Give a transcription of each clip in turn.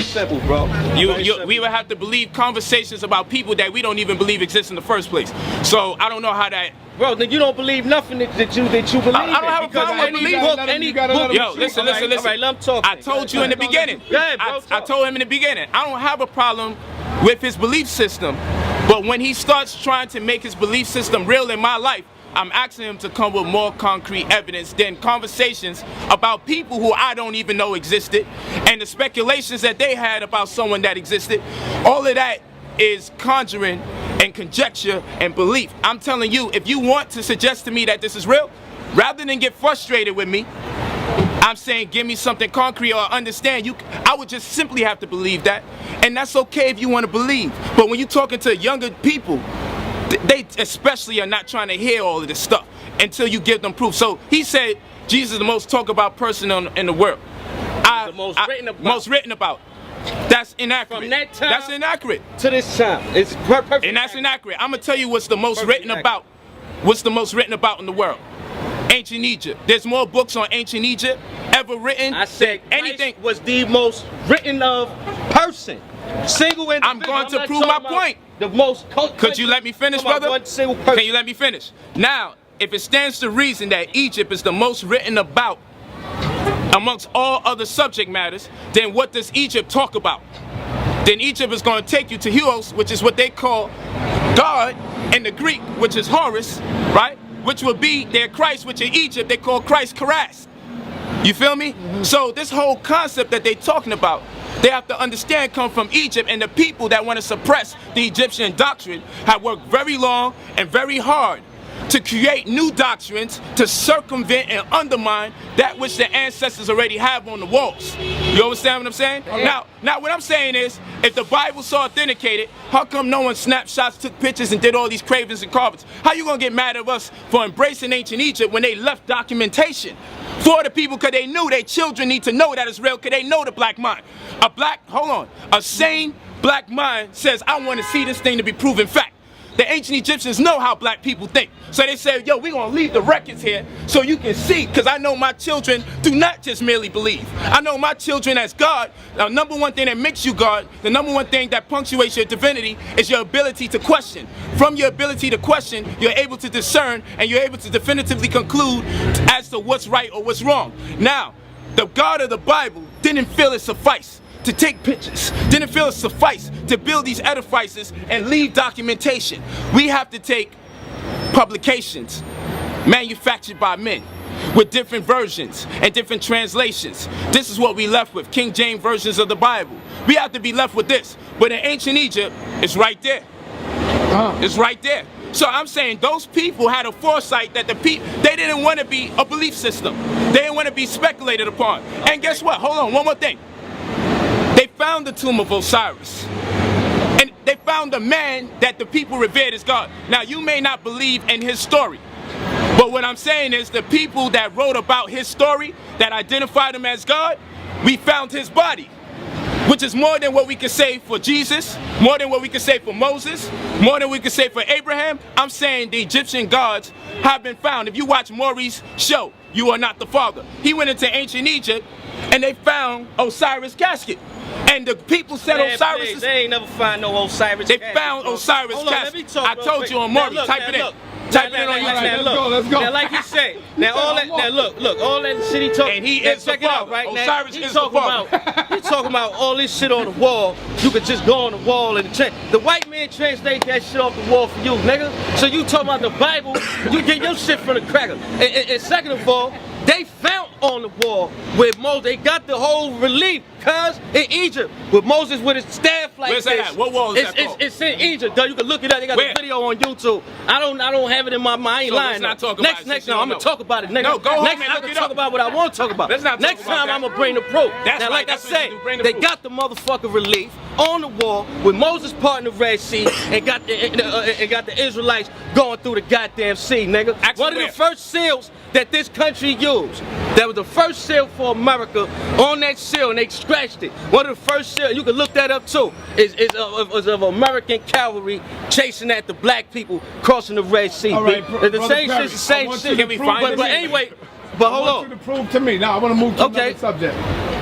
very simple, bro. We would have to believe conversations about people that we don't even believe exist in the first place. So I don't know how that. Bro, then you don't believe nothing that you believe. I don't have a problem with believing. Any book. Yo, listen. All right, let him talk. I told you in the beginning. Yeah, bro, I told him in the beginning. I don't have a problem with his belief system, but when he starts trying to make his belief system real in my life, I'm asking him to come with more concrete evidence than conversations about people who I don't even know existed and the speculations that they had about someone that existed. All of that is conjuring and conjecture and belief. I'm telling you, if you want to suggest to me that this is real, rather than get frustrated with me, I'm saying give me something concrete or understand you. I would just simply have to believe that, and that's okay if you want to believe. But when you're talking to younger people, they especially are not trying to hear all of this stuff until you give them proof. So he said Jesus is the most talked about person in the world. The most written about. That's inaccurate. From that time that's inaccurate. To this time. It's perfect. And that's inaccurate. I'm going to tell you what's the most written about. What's the most written about in the world? Ancient Egypt. There's more books on ancient Egypt ever written. I said anything was the most written of person. Single individual. I'm going to prove my point. The most. Could you let me finish, brother? One single person. Can you let me finish? Now, if it stands to reason that Egypt is the most written about amongst all other subject matters, then what does Egypt talk about? Then Egypt is going to take you to Huos, which is what they call God in the Greek, which is Horus, right? Which would be their Christ, which in Egypt they call Christ Karas. You feel me? So this whole concept that they're talking about, they have to understand come from Egypt, and the people that want to suppress the Egyptian doctrine have worked very long and very hard to create new doctrines to circumvent and undermine that which the ancestors already have on the walls. You understand what I'm saying? Now what I'm saying is, if the Bible's so authenticated, how come no one snapped shots, took pictures, and did all these cravings and carvings? How you gonna get mad at us for embracing ancient Egypt when they left documentation for the people, because they knew their children need to know that it's real, because they know the black mind. A sane black mind says, I want to see this thing to be proven fact. The ancient Egyptians know how black people think. So they said, yo, we're going to leave the records here so you can see, because I know my children do not just merely believe. I know my children as God. The number one thing that makes you God, the number one thing that punctuates your divinity is your ability to question. From your ability to question, you're able to discern, and you're able to definitively conclude as to what's right or what's wrong. Now, the God of the Bible didn't feel it suffice to take pictures, didn't feel it suffice to build these edifices and leave documentation. We have to take publications manufactured by men with different versions and different translations. This is what we left with, King James versions of the Bible. We have to be left with this. But in ancient Egypt, it's right there. It's right there. So I'm saying those people had a foresight that they didn't want to be a belief system. They didn't want to be speculated upon. And guess what? Hold on, one more thing. They found the tomb of Osiris, and they found a man that the people revered as God. Now, you may not believe in his story, but what I'm saying is the people that wrote about his story, that identified him as God, we found his body, which is more than what we can say for Jesus, more than what we can say for Moses, more than we can say for Abraham. I'm saying the Egyptian gods have been found. If you watch Maury's show, You Are Not the Father, he went into ancient Egypt and they found Osiris' casket. And the people said Osiris. They ain't never find no Osiris. They found Osiris casket. I told you on Maury. Type it in. Type it in on YouTube. Let's go. Now, like he said, now all that. Now look, all that shit he talking. And he is the father. Right now, Osiris is the father. He's talking about all this shit on the wall. You could just go on the wall and change. The white man translate that shit off the wall for you, nigga. So you talking about the Bible? You get your shit from the cracker. And second of all, they found on the wall with Moses. They got the whole relief, cuz in Egypt with Moses with his staff like Where's this. That at? What wall is that called? It's in Egypt, though. You can look it up. They got a video on YouTube. I don't have it in my mind. I ain't lying. Let's not talk about next time I'm gonna talk about it. Nigga. No, go home next and time look I can it talk up. about what I want to talk about. Let's not talk next about time that. I'm gonna bring the proof. That's now, right. like That's I what say, you do. Bring the they proof. got the motherfucking relief on the wall with Moses parting the Red Sea and got the Israelites going through the goddamn sea, nigga. One of the first seals that this country used. That was the first seal for America. On that seal, and they scratched it. One of the first seals, you can look that up too, is of American cavalry chasing at the black people crossing the Red Sea. All right, the same shit's the same shit. Can we find but it? anyway, but hold on. I want you to prove to me. Now I want to move to another subject.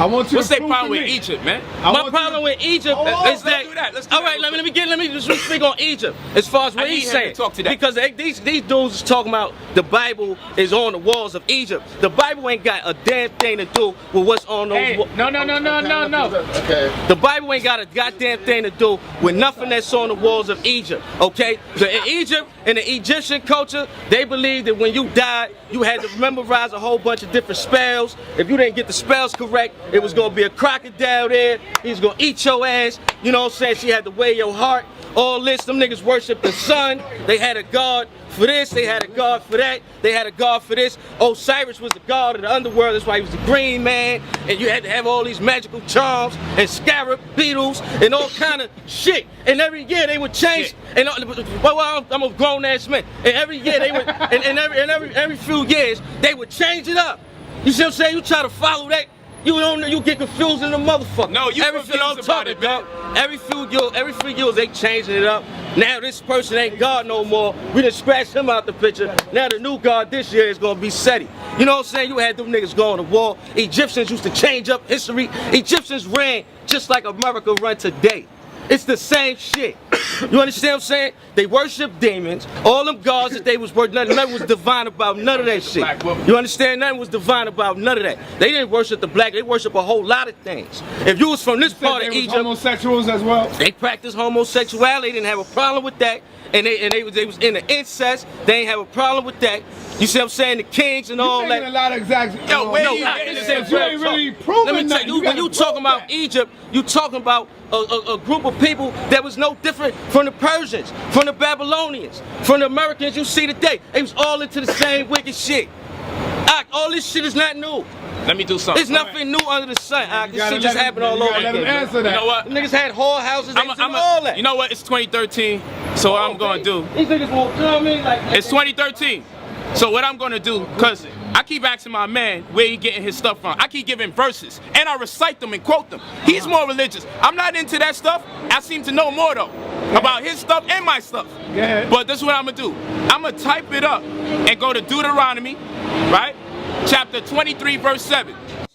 I want you What's to their prove problem to with me. Egypt, man? My problem with Egypt is that. do that. Let's do All that right, real let me just speak on Egypt as far as what I need he's him to saying. talk to that. Because these dudes is talking about the Bible is on the walls of Egypt. The Bible ain't got a damn thing to do with what's on those Hey, walls. no. Okay. The Bible ain't got a goddamn thing to do with nothing that's on the walls of Egypt, okay? So in Egypt, in the Egyptian culture, they believe that when you died, you had to memorize a whole bunch of different spells. If you didn't get the spells correct, it was gonna be a crocodile there. He's gonna eat your ass. You know what I'm saying? She had to weigh your heart. All this, them niggas worship the sun. They had a god for this, they had a god for that, they had a god for this. Osiris was the god of the underworld, that's why he was the green man, and you had to have all these magical charms and scarab beetles and all kind of shit. And every year they would change. And well, I'm a grown ass man. And every year they would, and every few years they would change it up. You see what I'm saying? You try to follow that. You don't. You get confused in the motherfucker. No, you everything I'm confused about talking it, man. about. Every few years they changing it up. Now this person ain't God no more. We done scratched him out the picture. Now the new God this year is gonna be Seti. You know what I'm saying? You had them niggas going to war. Egyptians used to change up history. Egyptians ran just like America run today. It's the same shit. You understand what I'm saying? They worship demons. All them gods that they was worshiping, nothing was divine about none of that shit. You understand? Nothing was divine about none of that. They didn't worship the black. They worship a whole lot of things. If you was from this part of Egypt, homosexuals as well. they practiced homosexuality. They didn't have a problem with that. And they was into incest. They ain't have a problem with that. You see what I'm saying? The kings and all You're that. a lot of exact. Yo, where No, you nah, getting it's this you real ain't talk. really proving Let me tell nothing. you, when gotta you prove talking about that. Egypt, you talking about a group of people that was no different from the Persians, from the Babylonians, from the Americans you see today. They was all into the same wicked shit. All this shit is not new. Let me do something. There's nothing new under the sun. This gotta shit just let him- happened all you over gotta let him again. answer that. You know what? Niggas had whorehouses, all that. You know what? It's 2013. So what I'm gonna do? These niggas won't, you know what I mean? Like, It's 2013. So what I'm gonna do, cause I keep asking my man where he getting his stuff from. I keep giving verses and I recite them and quote them. He's more religious. I'm not into that stuff. I seem to know more though about his stuff and my stuff. Yeah. But this is what I'm gonna do. I'm gonna type it up and go to Deuteronomy, right? Chapter 23, verse 7.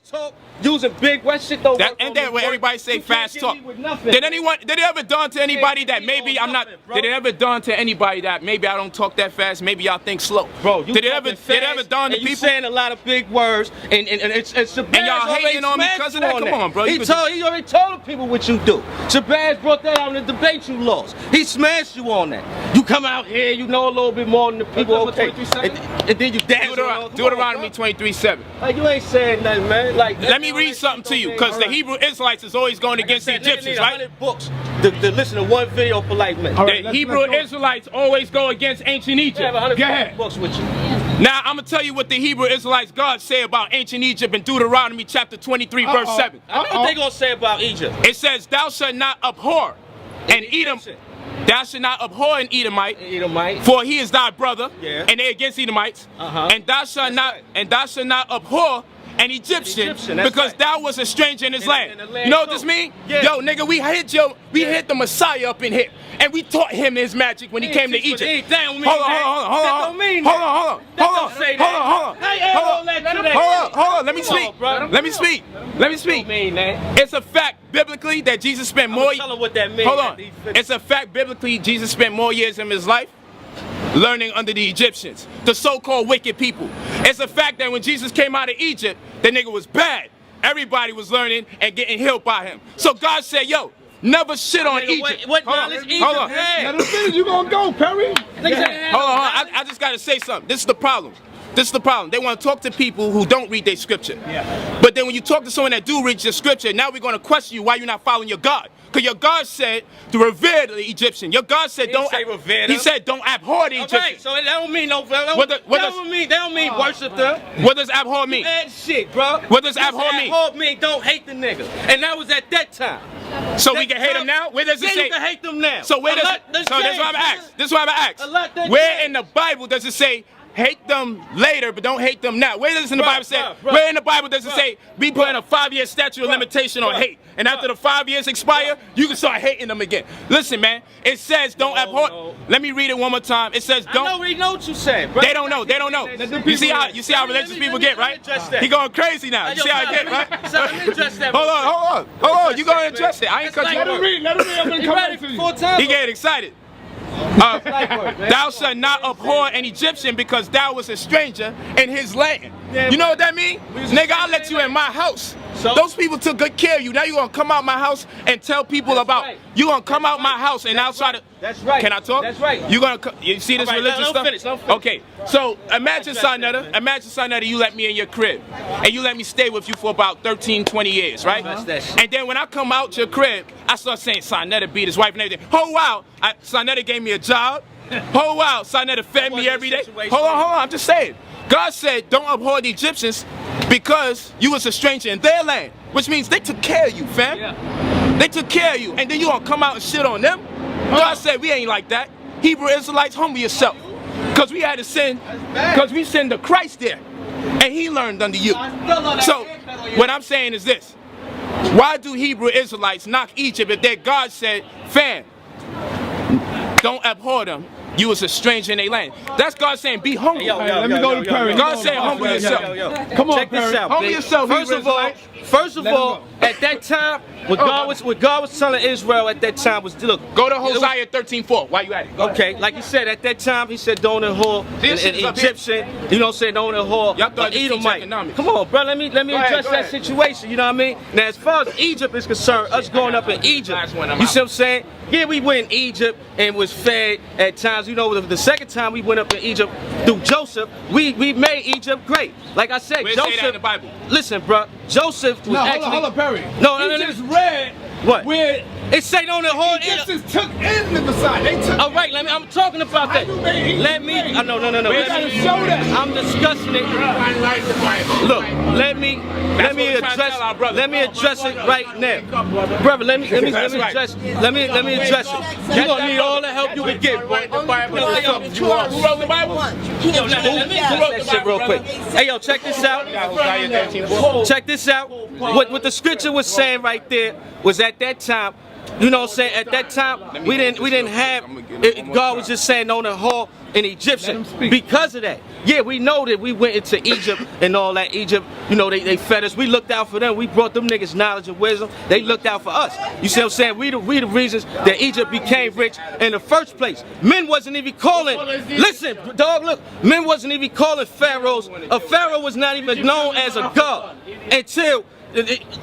talk using big West shit though. And then when everybody say fast talk, did it ever dawn to anybody that maybe I'm not? Did it ever dawn to anybody that maybe I don't talk that fast? Maybe y'all think slow. Bro, you did it ever dawn to you people? saying a lot of big words and it's And y'all hating on me because of that? Come on, bro. He already told the people what you do. Shabazz brought that out in the debate you lost. He smashed you on that. You come out here, you know a little bit more than the people. Okay, and then you dance. Deuteronomy 23:7. Like you ain't saying nothing, man. Like let me read something to you, because the Hebrew Israelites is always going against the Egyptians, right? 100 books to listen to one video Polight man. The Hebrew Israelites always go against ancient Egypt. I have 100 Go ahead. books with you. Now I'm gonna tell you what the Hebrew Israelites God say about ancient Egypt in Deuteronomy chapter 23, verse 7. I know what they gonna say about Egypt. It says, "Thou shalt not abhor an Edom. Thou shalt not abhor an Edomite, for he is thy brother." Yeah. And they against Edomites. And thou shalt not abhor an Egyptian, that's because right. thou was a stranger in his land. in the land You know what too. this mean? Yeah. Yo, nigga, we hit the Messiah up in here, and we taught him his magic when he came to Egypt. Hold on. Hold on. Let me speak. It's a fact biblically that Jesus spent more. Tell him what that means. Hold on. It's a fact biblically Jesus spent more years in his life learning under the Egyptians, the so-called wicked people. It's a fact that when Jesus came out of Egypt, the nigga was bad. Everybody was learning and getting healed by him. So God said, yo, never shit on Egypt. What knowledge Egypt had? Now the thing is, you gonna go, Perry. Hold on. I just gotta say something. This is the problem. They want to talk to people who don't read their scripture. Yeah. But then when you talk to someone that do read your scripture, now we're going to question you why you're not following your God. Because your God said to revere the Egyptian. Your God said don't. He said don't abhor the Egyptian. Right, so that don't mean no. That don't mean worship them. What does abhor mean? Add shit, bro. What does abhor mean? Abhor mean don't hate the nigga, and that was at that time. So we can hate them now? Where does it say? You can hate them now. So where does? So that's why I'm asked. This is why I'm asked. Where in the Bible does it say hate them later, but don't hate them now. Where does in the Bible say? Where in the Bible does it say we put in a 5-year statute of limitation on hate, and after the 5 years expire, you can start hating them again? Listen, man, it says don't abhor. Let me read it one more time. It says don't. I know, we know what you said, bro. They don't know. They don't know. You see how religious people get, right? He going crazy now. You see how he get, right? So let me address that. Hold on. You gonna address it? I ain't cut you off. Let him read. I'm gonna come back to you. He getting excited. Thou shalt not abhor an Egyptian because thou was a stranger in his land. You know what that mean? Nigga, I'll let you in my house. Those people took good care of you. Now you gonna come out my house and tell people about. You gonna come out my house and I'll try to. That's right. Can I talk? That's right. You see this religious stuff? Finish. Okay. So imagine, Sinetta, you let me in your crib and you let me stay with you for about 13, 20 years, right? And then when I come out your crib, I start saying Sinetta beat his wife and everything. Whole while, Sinetta gave me a job. Whole while, Sinetta fed me every day. Hold on. I'm just saying. God said, don't abhor the Egyptians because you was a stranger in their land, which means they took care of you, fam. Yeah. They took care of you, and then you gonna come out and shit on them? God said, we ain't like that. Hebrew Israelites, humble yourself, because we had to sin, because we sinned to Christ there, and he learned under you. So, what I'm saying is this. Why do Hebrew Israelites knock Egypt if their God said, fam, don't abhor them? You was a stranger in their land. That's God saying, be humble. Let me go to Perry. God saying, humble yourself. Come on, check this out. Humble yourself. First of all, at that time, what God was telling Israel at that time was, look. Go to Hosea 13:4. Why you at it? Okay, like he said, at that time, he said, don't abhor an Egyptian. You know what I'm saying? Don't abhor an Edomite. Come on, bro. Let me address that situation. You know what I mean? Now, as far as Egypt is concerned, us growing up in Egypt, you see what I'm saying? Yeah, we went in Egypt and was fed at times. You know, the second time we went up in Egypt through Joseph, we made Egypt great. Like I said, Joseph. Say that in the Bible? Listen, bro. Joseph was actually. Hold on, Perry. No. You just read what? Where it say don't abhor Egyptians took in the Messiah. They took. All right, I'm talking about that. Let me. No. We gotta show that. I'm discussing it. Look, let me address it right now, brother. Let me address it. You gonna need all the help you can get, boy. Who wrote the Bible? That shit real quick. Hey, yo, check this out. Check this out. What the scripture was saying right there was at that time. You know what I'm saying? At that time, we didn't have. God was just saying on the whole an Egyptian because of that. Yeah, we know that we went into Egypt and all that. Egypt, you know, they fed us. We looked out for them. We brought them niggas knowledge and wisdom. They looked out for us. You see what I'm saying? We the reasons that Egypt became rich in the first place. Men wasn't even calling. Listen, dog, look. Men wasn't even calling pharaohs. A pharaoh was not even known as a god until,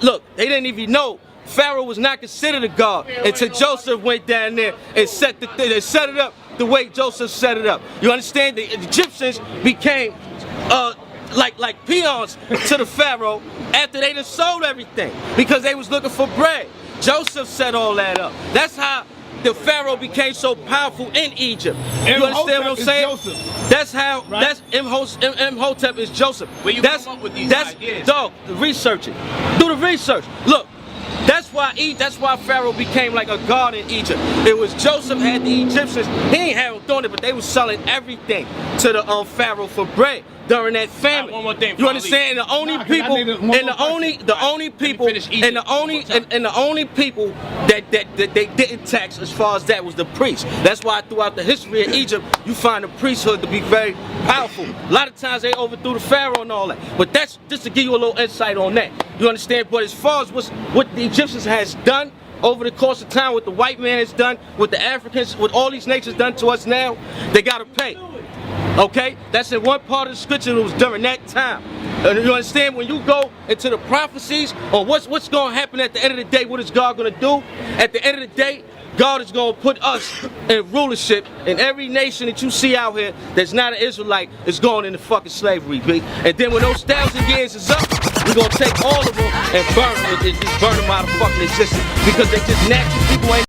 look, they didn't even know. Pharaoh was not considered a god until Joseph went down there and set it up the way Joseph set it up. You understand? The Egyptians became like peons to the Pharaoh after they done sold everything because they was looking for bread. Joseph set all that up. That's how the Pharaoh became so powerful in Egypt. You understand what I'm saying? That's how. Right. That's Imhotep is Joseph. Where you come up with these ideas? Dog. Research it. Do the research. Look. That's why Pharaoh became like a god in Egypt. It was Joseph had the Egyptians. He ain't had them doing it, but they was selling everything to the Pharaoh for bread during that famine. One more thing, you understand? And the only people that they didn't tax as far as that was the priests. That's why throughout the history of Egypt, you find the priesthood to be very powerful. A lot of times they overthrew the Pharaoh and all that. But that's just to give you a little insight on that. You understand? But as far as what the Egyptians has done over the course of time, what the white man has done, what the Africans, what all these nations done to us now, they gotta pay. Okay? That's in one part of the scripture that was during that time. And you understand, when you go into the prophecies on what's going to happen at the end of the day, what is God going to do? At the end of the day, God is going to put us in rulership, and every nation that you see out here that's not an Israelite is going into fucking slavery, B. And then when those 1,000 years is up, we're going to take all of them and burn them out of fucking existence because they just natural people ain't